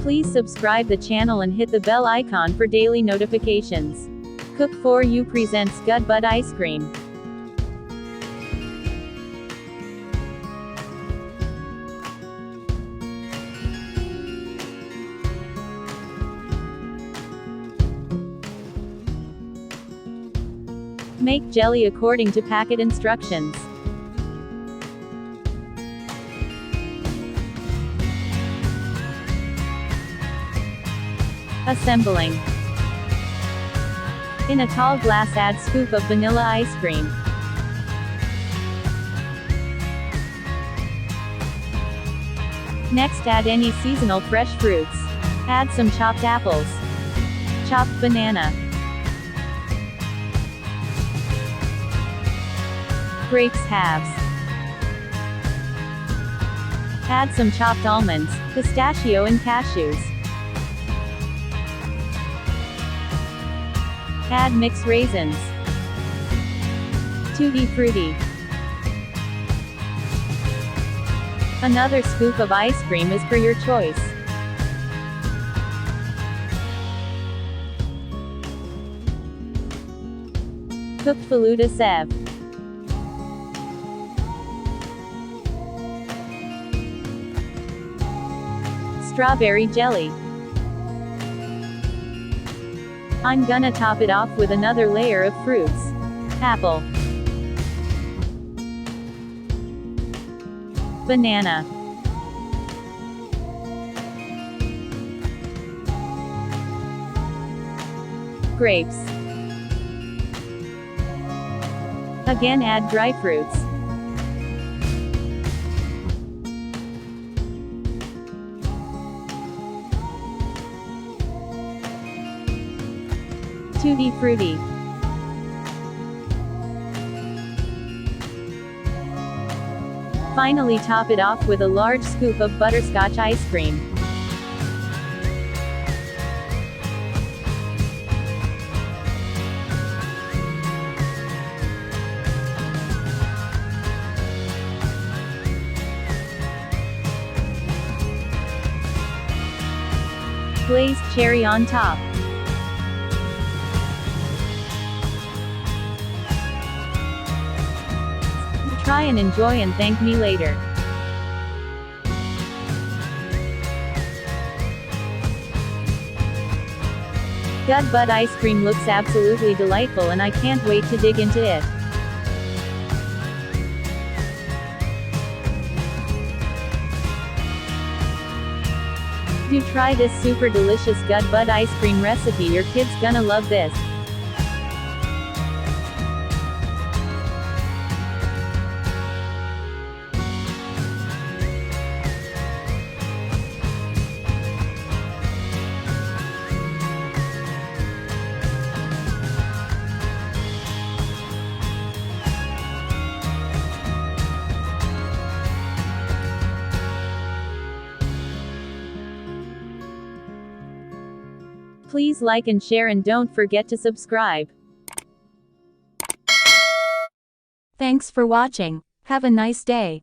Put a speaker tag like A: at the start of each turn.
A: Please subscribe the channel and hit the bell icon for daily notifications. Cook4You presents Gadbad Ice Cream. Make jelly according to packet instructions. Assembling. In a tall glass, add scoop of vanilla ice cream. Next, add any seasonal fresh fruits. Add some chopped apples, chopped banana, grapes halves. Add some chopped almonds, pistachio and cashews. Add mixed raisins. Tutti frutti. Another scoop of ice cream is for your choice. Cooked Faluda Sev. Strawberry jelly. I'm gonna top it off with another layer of fruits. Apple, banana, grapes. Again, add dry fruits. Tutti frutti. Finally, top it off with a large scoop of butterscotch ice cream. Glazed cherry on top. Try and enjoy and thank me later. Gadbad Ice Cream looks absolutely delightful and I can't wait to dig into it. Do try this super delicious Gadbad Ice Cream recipe, your kids gonna love this. Please like and share and don't forget to subscribe. Thanks for watching. Have a nice day.